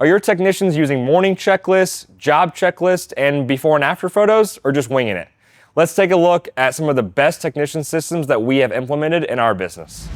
Are your technicians using morning checklists, job checklists, and before and after photos, or just winging it? Let's take a look at some of the best technician systems that we have implemented in our business.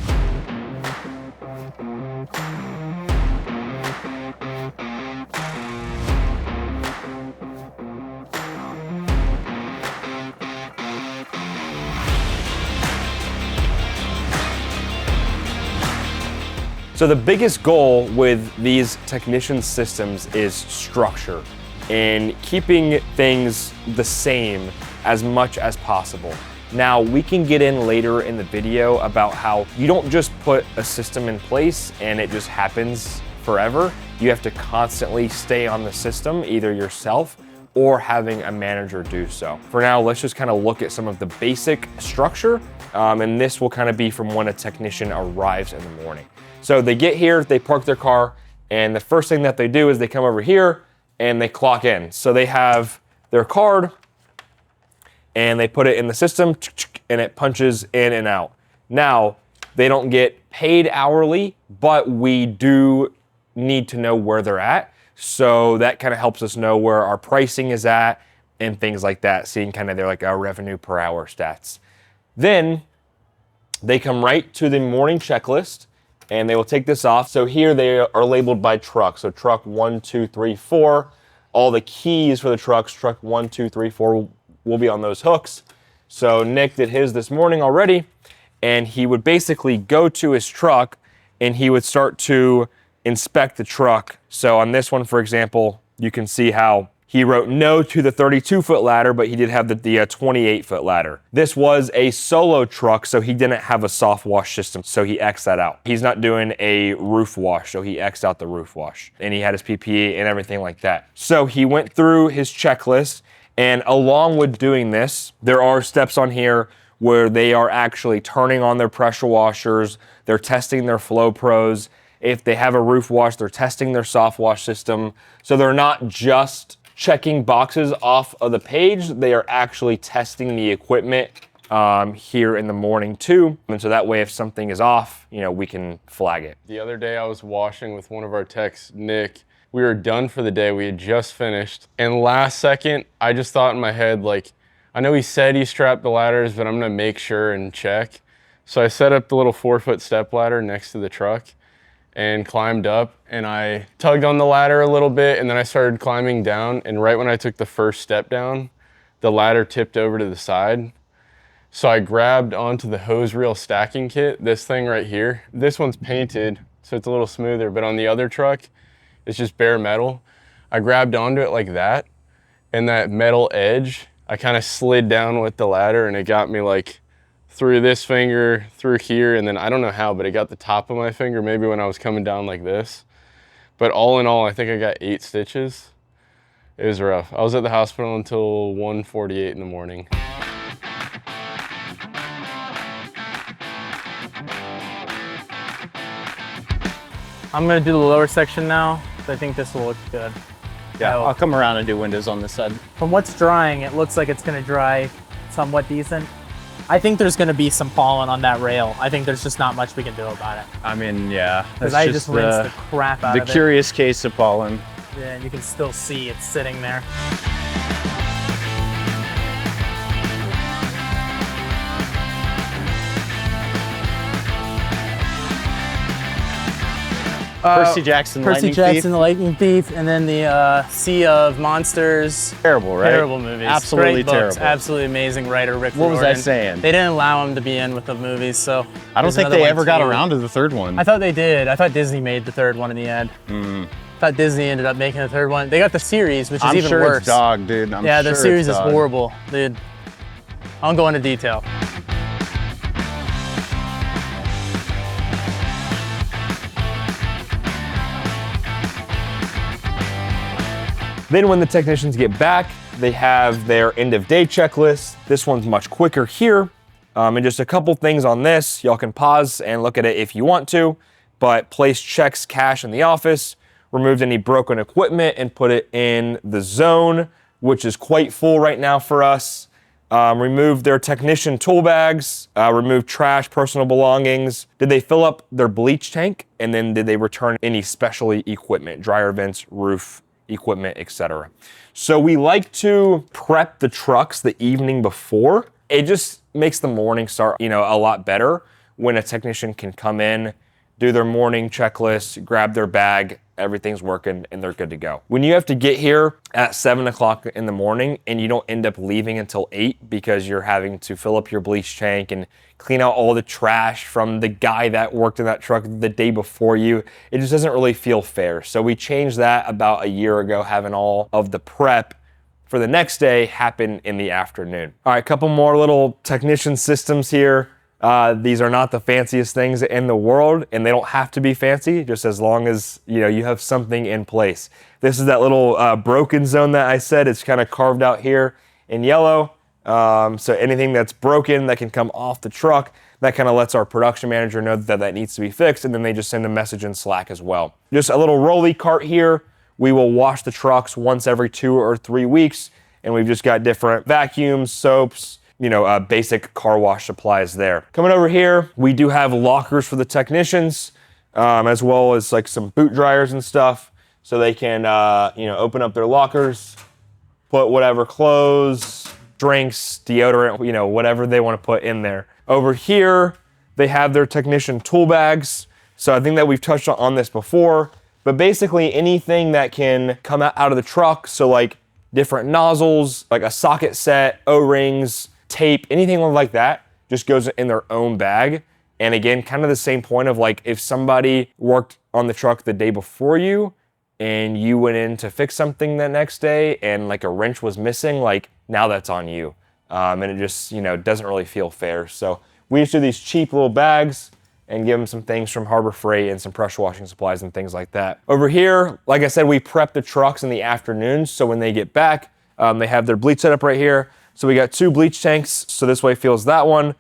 So the biggest goal with these technician systems is structure and keeping things the same as much as possible. Now, we can get in later in the video about how you don't just put a system in place and it just happens forever. You have to constantly stay on the system, either yourself or having a manager do so. For now, let's just kind of look at some of the basic structure, and this will kind of be from when a technician arrives in the morning. So they get here, they park their car, and the first thing that they do is they come over here and they clock in. So they have their card and they put it in the system and it punches in and out. Now, they don't get paid hourly, but we do need to know where they're at. So that kind of helps us know where our pricing is at and things like that, seeing kind of their like our revenue per hour stats. Then they come right to the morning checklist and they will take this off. So here they are labeled by truck. So truck 1, 2, 3, 4. All the keys for the trucks, truck 1, 2, 3, 4 will be on those hooks. So Nick did his this morning already, and he would basically go to his truck and he would start to inspect the truck. So on this one, for example, you can see how he wrote no to the 32-foot ladder, but he did have the 28-foot ladder. This was a solo truck, so he didn't have a soft wash system, so he X'd that out. He's not doing a roof wash, so he X'd out the roof wash. And he had his PPE and everything like that. So he went through his checklist, and along with doing this, there are steps on here where they are actually turning on their pressure washers, they're testing their Flow Pros. If they have a roof wash, they're testing their soft wash system. So they're not just checking boxes off of the page, they are actually testing the equipment here in the morning too. And so that way, if something is off, you know, we can flag it. The other day I was washing with one of our techs, Nick. We were done for the day, we had just finished. And last second, I just thought in my head, like, I know he said he strapped the ladders, but I'm gonna make sure and check. So I set up the little 4-foot step ladder next to the truck and climbed up, and I tugged on the ladder a little bit, and then I started climbing down, and right when I took the first step down, the ladder tipped over to the side. So I grabbed onto the hose reel stacking kit, this thing right here. This one's painted, so it's a little smoother, but on the other truck, it's just bare metal. I grabbed onto it like that, and that metal edge, I kind of slid down with the ladder, and it got me like through this finger, through here, and then I don't know how, but it got the top of my finger, maybe when I was coming down like this. But all in all, I think I got 8 stitches. It was rough. I was at the hospital until 1:48 in the morning. I'm gonna do the lower section now, so I think this will look good. Yeah, I'll come around and do windows on this side. From what's drying, it looks like it's gonna dry somewhat decent. I think there's gonna be some pollen on that rail. I think there's just not much we can do about it. I mean, yeah. Because I just rinsed the crap out of it. The curious case of pollen. Yeah, and you can still see it sitting there. Percy Jackson, the Lightning Thief, and then the Sea of Monsters. Terrible, right? Terrible movies. Absolutely Great books. terrible. Absolutely amazing writer, Rick What was Riordan. I saying? They didn't allow him to be in with the movies, so. I don't think they ever got around to the third one. I thought they did. I thought Disney made the third one in the end. I thought Disney ended up making the third one. They got the series, which is even sure worse. It's dog, dude. Yeah, the series is horrible, dude. I won't go into detail. Then when the technicians get back, they have their end of day checklist. This one's much quicker here. And just a couple things on this. Y'all can pause and look at it if you want to, but place checks cash in the office, removed any broken equipment and put it in the zone, which is quite full right now for us. Remove their technician tool bags, remove trash, personal belongings. Did they fill up their bleach tank? And then did they return any specialty equipment, dryer vents, roof equipment, etc. So we like to prep the trucks the evening before. It just makes the morning start, a lot better when a technician can come in, do their morning checklist, grab their bag, everything's working, and they're good to go. When you have to get here at 7 o'clock in the morning and you don't end up leaving until 8 because you're having to fill up your bleach tank and clean out all the trash from the guy that worked in that truck the day before you, it just doesn't really feel fair. So we changed that about a year ago, having all of the prep for the next day happen in the afternoon. All right, a couple more little technician systems here. These are not the fanciest things in the world, and they don't have to be fancy, just as long as you have something in place. This is that little broken zone that I said. It's kind of carved out here in yellow. So anything that's broken that can come off the truck, that kind of lets our production manager know that that needs to be fixed, and then they just send a message in Slack as well. Just a little rolly cart here. We will wash the trucks once every 2 or 3 weeks, and we've just got different vacuums, soaps, basic car wash supplies there. Coming over here, we do have lockers for the technicians, as well as like some boot dryers and stuff, so they can, open up their lockers, put whatever clothes, drinks, deodorant, whatever they want to put in there. Over here, they have their technician tool bags. So I think that we've touched on this before, but basically anything that can come out of the truck, so like different nozzles, like a socket set, O-rings, tape, anything like that, just goes in their own bag. And again, kind of the same point of like if somebody worked on the truck the day before you and you went in to fix something the next day and like a wrench was missing, like now that's on you. And it just, doesn't really feel fair. So we just do these cheap little bags and give them some things from Harbor Freight and some pressure washing supplies and things like that. Over here, like I said, we prep the trucks in the afternoons. So when they get back, they have their bleach set up right here. So we got 2 bleach tanks. So this way fills that one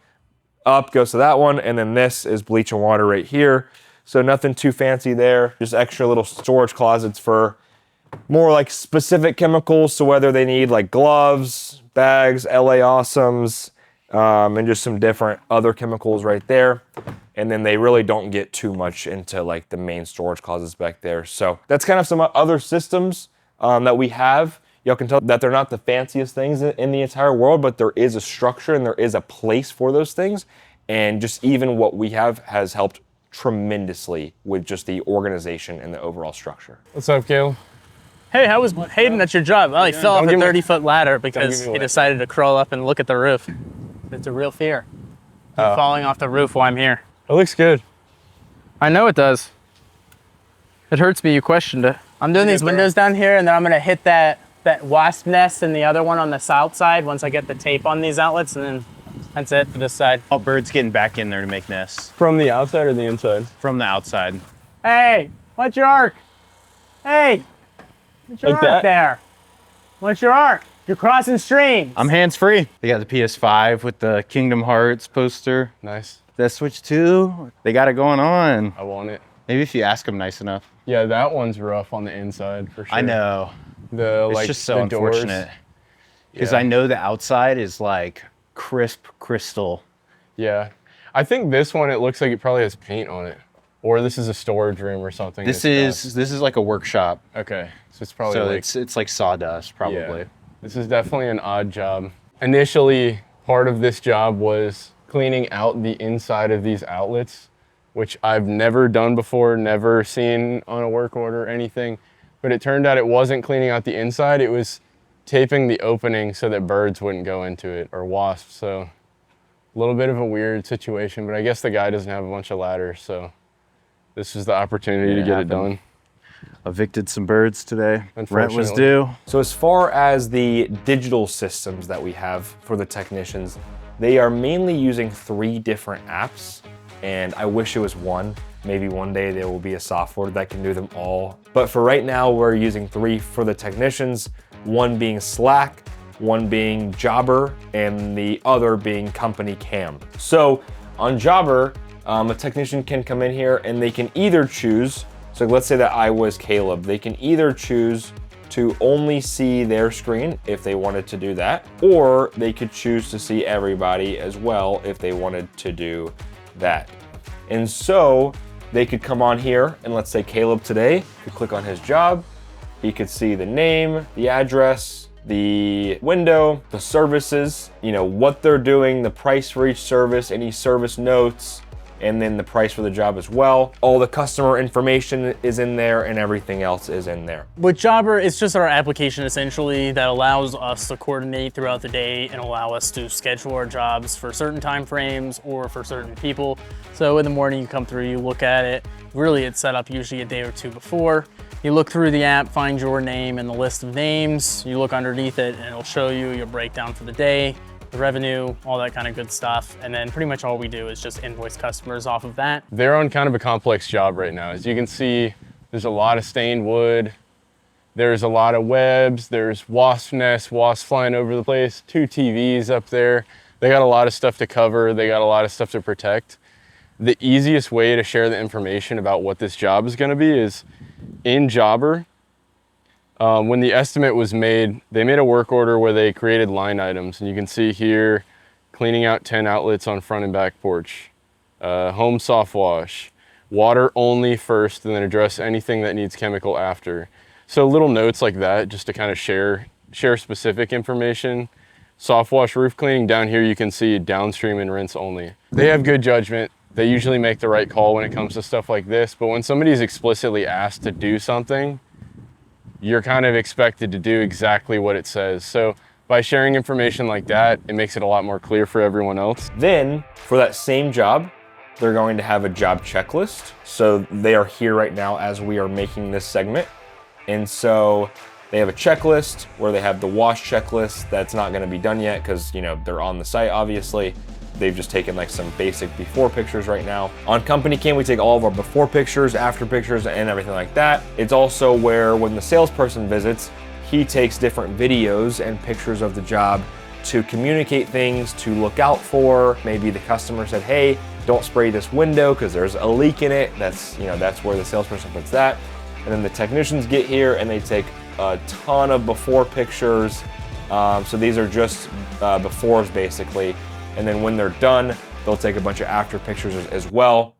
up, goes to that one. And then this is bleach and water right here. So nothing too fancy there. Just extra little storage closets for more like specific chemicals. So whether they need like gloves, bags, LA Awesomes, and just some different other chemicals right there. And then they really don't get too much into like the main storage closets back there. So that's kind of some other systems that we have. Y'all can tell that they're not the fanciest things in the entire world, but there is a structure and there is a place for those things. And just even what we have has helped tremendously with just the organization and the overall structure. What's up, Caleb? Hey, how was Hayden at your job? Well, he fell off a 30-foot ladder because he decided to crawl up and look at the roof. It's a real fear. Falling off the roof while I'm here. It looks good. I know it does. It hurts me you questioned it. I'm doing these windows down here, and then I'm going to hit that wasp nest and the other one on the south side once I get the tape on these outlets, and then that's it for this side. All birds getting back in there to make nests. From the outside or the inside? From the outside. Hey, what's your arc? Hey, what's your Like arc that? there? What's your arc? You're crossing streams. I'm hands-free. They got the PS5 with the Kingdom Hearts poster. Nice. The Switch 2, they got it going on. I want it. Maybe if you ask them nice enough. Yeah, that one's rough on the inside for sure. I know. It's Just so unfortunate. Because I know the outside is like crisp crystal. Yeah. I think this one, it looks like it probably has paint on it. Or this is a storage room or something. This is like a workshop. Okay. So it's probably like... it's like sawdust, probably. Yeah. This is definitely an odd job. Initially, part of this job was cleaning out the inside of these outlets, which I've never done before, never seen on a work order or anything. But it turned out it wasn't cleaning out the inside, it was taping the opening so that birds wouldn't go into it, or wasps. So a little bit of a weird situation, but I guess the guy doesn't have a bunch of ladders, so this is the opportunity to get it done. Evicted some birds today. Rent was Unfortunately. due. So as far as the digital systems that we have for the technicians, they are mainly using 3 different apps, and I wish it was one. Maybe one day there will be a software that can do them all. But for right now, we're using 3 for the technicians, one being Slack, one being Jobber, and the other being Company Cam. So on Jobber, a technician can come in here and they can either choose, so let's say that I was Caleb, they can either choose to only see their screen if they wanted to do that, or they could choose to see everybody as well if they wanted to do that. And so they could come on here and let's say Caleb today could click on his job. He could see the name, the address, the window, the services, you know, what they're doing, the price for each service, any service notes, and then the price for the job as well. All the customer information is in there and everything else is in there. With Jobber, it's just our application essentially that allows us to coordinate throughout the day and allow us to schedule our jobs for certain time frames or for certain people. So in the morning you come through, you look at it. Really it's set up usually a day or two before. You look through the app, find your name in the list of names. You look underneath it and it'll show you your breakdown for the day, the revenue, all that kind of good stuff. And then pretty much all we do is just invoice customers off of that. They're on kind of a complex job right now. As you can see, there's a lot of stained wood. There's a lot of webs. There's wasp nests, wasps flying over the place, 2 TVs up there. They got a lot of stuff to cover. They got a lot of stuff to protect. The easiest way to share the information about what this job is gonna be is in Jobber. When the estimate was made, they made a work order where they created line items. And you can see here, cleaning out 10 outlets on front and back porch, home soft wash, water only first, and then address anything that needs chemical after. So little notes like that, just to kind of share specific information. Soft wash roof cleaning, down here you can see downstream and rinse only. They have good judgment. They usually make the right call when it comes to stuff like this, but when somebody's explicitly asked to do something, you're kind of expected to do exactly what it says. So by sharing information like that, it makes it a lot more clear for everyone else. Then for that same job, they're going to have a job checklist. So they are here right now as we are making this segment. And so they have a checklist where they have the wash checklist that's not gonna be done yet because, you know, they're on the site, obviously. They've just taken like some basic before pictures right now. On Company Cam, we take all of our before pictures, after pictures, and everything like that. It's also where when the salesperson visits, he takes different videos and pictures of the job to communicate things to look out for. Maybe the customer said, hey, don't spray this window because there's a leak in it. That's, you know, that's where the salesperson puts that. And then the technicians get here and they take a ton of before pictures. So these are just befores basically. And then when they're done, they'll take a bunch of after pictures as well.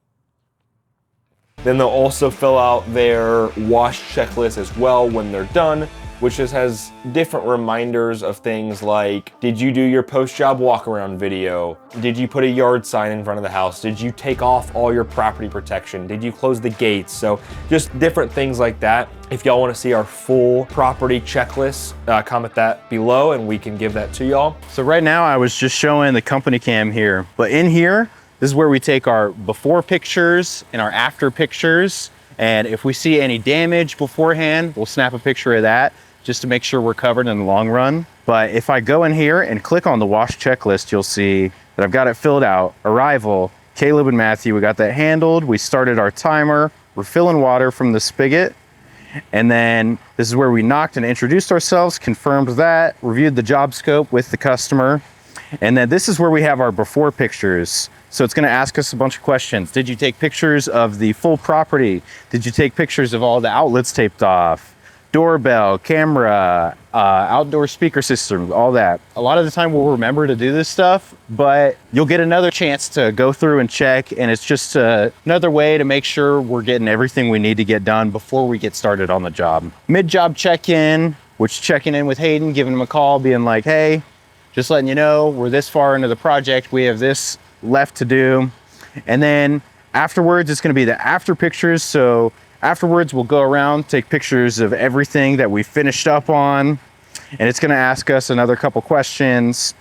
Then they'll also fill out their wash checklist as well when they're done, which just has different reminders of things like, did you do your post-job walk-around video? Did you put a yard sign in front of the house? Did you take off all your property protection? Did you close the gates? So just different things like that. If y'all wanna see our full property checklist, comment that below and we can give that to y'all. So right now I was just showing the Company Cam here, but in here, this is where we take our before pictures and our after pictures. And if we see any damage beforehand, we'll snap a picture of that just to make sure we're covered in the long run. But if I go in here and click on the wash checklist, you'll see that I've got it filled out. Arrival, Caleb and Matthew, we got that handled. We started our timer. We're filling water from the spigot. And then this is where we knocked and introduced ourselves, confirmed that, reviewed the job scope with the customer. And then this is where we have our before pictures. So it's gonna ask us a bunch of questions. Did you take pictures of the full property? Did you take pictures of all the outlets taped off? Doorbell, camera, outdoor speaker system, all that. A lot of the time we'll remember to do this stuff, but you'll get another chance to go through and check, and it's just another way to make sure we're getting everything we need to get done before we get started on the job. Mid-job check-in, which checking in with Hayden, giving him a call, being like, hey, just letting you know, we're this far into the project, we have this left to do. And then afterwards, it's gonna be the after pictures, so afterwards, we'll go around, take pictures of everything that we finished up on, and it's gonna ask us another couple questions,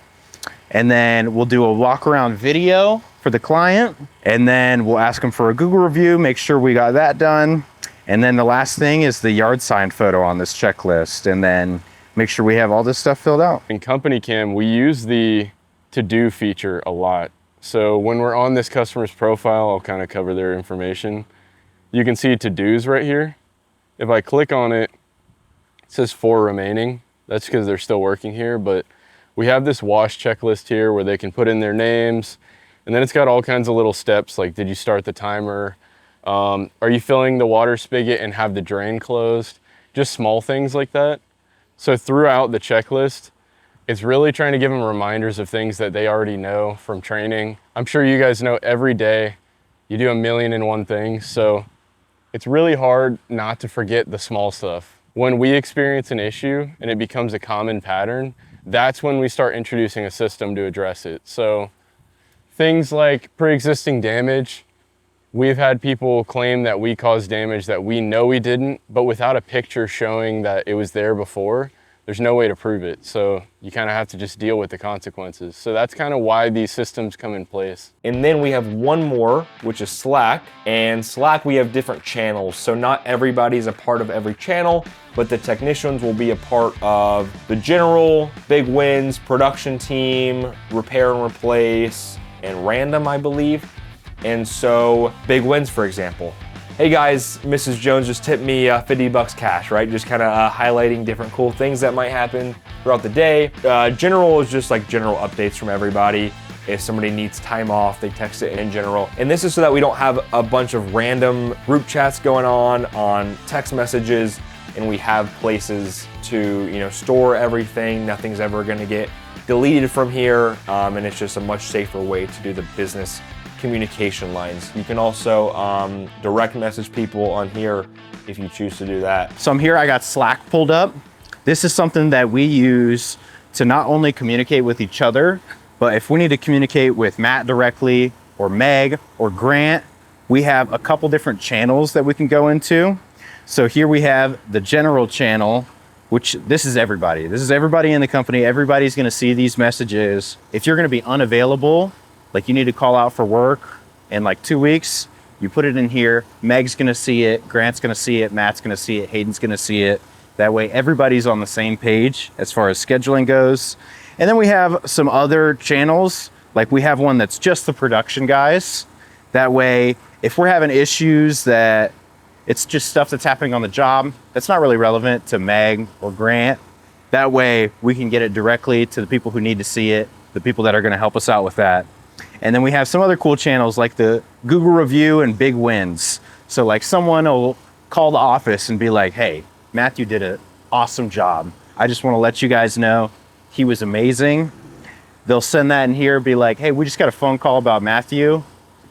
and then we'll do a walk around video for the client, and then we'll ask them for a Google review, make sure we got that done, and then the last thing is the yard sign photo on this checklist, and then make sure we have all this stuff filled out. In Company Cam, we use the to-do feature a lot. So when we're on this customer's profile, I'll kind of cover their information. You can see to-dos right here. If I click on it, it says 4 remaining. That's because they're still working here, but we have this wash checklist here where they can put in their names, and then it's got all kinds of little steps like, did you start the timer? Are you filling the water spigot and have the drain closed? just small things like that. So throughout the checklist, it's really trying to give them reminders of things that they already know from training. I'm sure you guys know every day you do 1,000,001 things, so it's really hard not to forget the small stuff. When we experience an issue and it becomes a common pattern, that's when we start introducing a system to address it. So things like pre-existing damage, we've had people claim that we caused damage that we know we didn't, but without a picture showing that it was there before, there's no way to prove it. So you kind of have to just deal with the consequences. So that's kind of why these systems come in place. And then we have one more, which is Slack. And Slack, we have different channels. So not everybody's a part of every channel, but the technicians will be a part of the general, big wins, production team, repair and replace, and random, I believe. And so big wins, for example. Hey guys, Mrs. Jones just tipped me $50 cash, right? Just kind of highlighting different cool things that might happen throughout the day. General is just like general updates from everybody. If somebody needs time off, they text it in general. And this is so that we don't have a bunch of random group chats going on text messages, and we have places to, store everything. Nothing's ever gonna get deleted from here, and it's just a much safer way to do the business communication lines. You can also direct message people on here if you choose to do that. So I'm here, I got Slack pulled up. This is something that we use to not only communicate with each other, but if we need to communicate with Matt directly or Meg or Grant, we have a couple different channels that we can go into. So here we have the general channel, which this is everybody. This is everybody in the company. Everybody's gonna see these messages. If you're gonna be unavailable, like you need to call out for work in like 2 weeks, you put it in here. Meg's gonna see it, Grant's gonna see it, Matt's gonna see it, Hayden's gonna see it. That way everybody's on the same page as far as scheduling goes. And then we have some other channels, like we have one that's just the production guys. That way, if we're having issues that it's just stuff that's happening on the job, that's not really relevant to Meg or Grant. That way we can get it directly to the people who need to see it, the people that are gonna help us out with that. And then we have some other cool channels like the Google review and big wins. So like someone will call the office and be like, hey, Matthew did an awesome job. I just wanna let you guys know he was amazing. They'll send that in here, be like, hey, we just got a phone call about Matthew.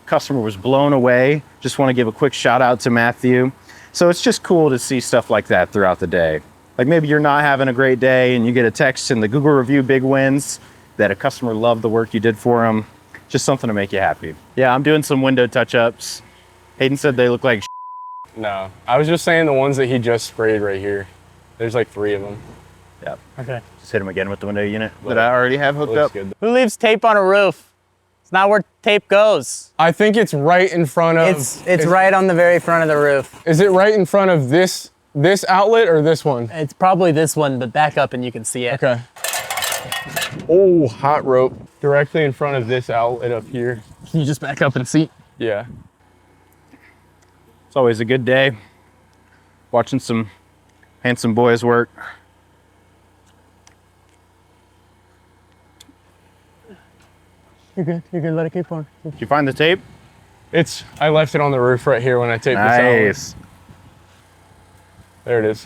Customer was blown away. Just wanna give a quick shout out to Matthew. So it's just cool to see stuff like that throughout the day. Like maybe you're not having a great day and you get a text in the Google review big wins that a customer loved the work you did for them. Just something to make you happy. Yeah, I'm doing some window touch-ups. Hayden said they look like No, I was just saying the ones that he just sprayed right here. There's like 3 of them. Yep. Okay. Just hit him again with the window unit that I already have hooked Looks up. good. Who leaves tape on a roof? It's not where tape goes. I think it's right in front of. It's right on the very front of the roof. Is it right in front of this outlet or this one? It's probably this one, but back up and you can see it. Okay. Oh, hot rope. Directly in front of this outlet up here. Can you just back up and see? Yeah. It's always a good day watching some handsome boys work. You're good. You're good. Let it keep on. Did you find the tape? I left it on the roof right here when I taped this outlet. Nice. There it is.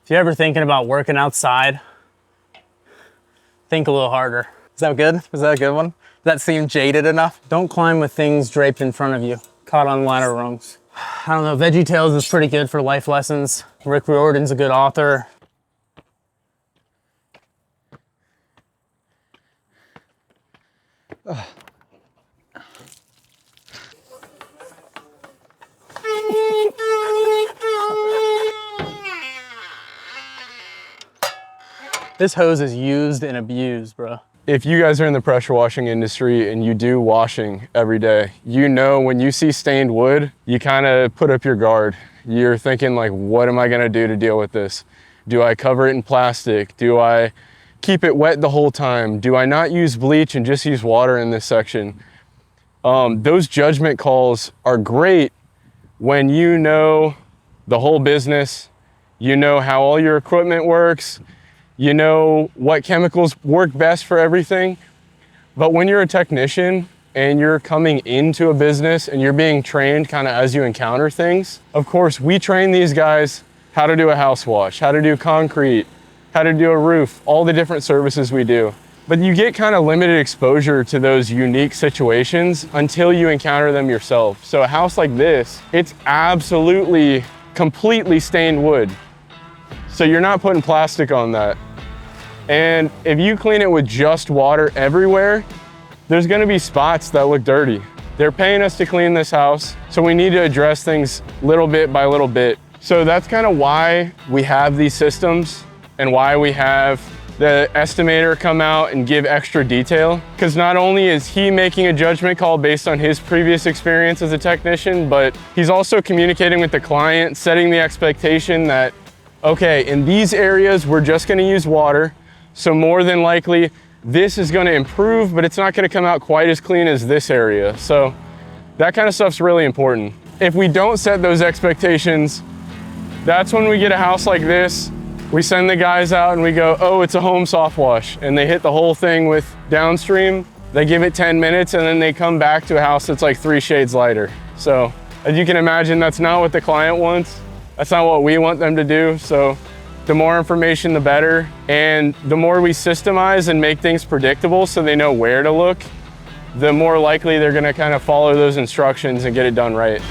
If you're ever thinking about working outside, think a little harder. Is that good? Was that a good one? Does that seem jaded enough? Don't climb with things draped in front of you, caught on ladder rungs. I don't know, VeggieTales is pretty good for life lessons. Rick Riordan's a good author. This hose is used and abused, bro. If you guys are in the pressure washing industry and you do washing every day, you know when you see stained wood, you kind of put up your guard. You're thinking like, what am I gonna do to deal with this? Do I cover it in plastic? Do I keep it wet the whole time? Do I not use bleach and just use water in this section? Those judgment calls are great when you know the whole business, you know how all your equipment works, you know what chemicals work best for everything. But when you're a technician and you're coming into a business and you're being trained kind of as you encounter things, of course, we train these guys how to do a house wash, how to do concrete, how to do a roof, all the different services we do. But you get kind of limited exposure to those unique situations until you encounter them yourself. So a house like this, it's absolutely completely stained wood. So you're not putting plastic on that. And if you clean it with just water everywhere, there's gonna be spots that look dirty. They're paying us to clean this house, so we need to address things little bit by little bit. So that's kind of why we have these systems and why we have the estimator come out and give extra detail. Because not only is he making a judgment call based on his previous experience as a technician, but he's also communicating with the client, setting the expectation that, okay, in these areas, we're just gonna use water. So more than likely, this is gonna improve, but it's not gonna come out quite as clean as this area. So that kind of stuff's really important. If we don't set those expectations, that's when we get a house like this. We send the guys out and we go, oh, it's a home soft wash. And they hit the whole thing with downstream. They give it 10 minutes and then they come back to a house that's like 3 shades lighter. So as you can imagine, that's not what the client wants. That's not what we want them to do. So the more information, the better. And the more we systemize and make things predictable so they know where to look, the more likely they're gonna kind of follow those instructions and get it done right.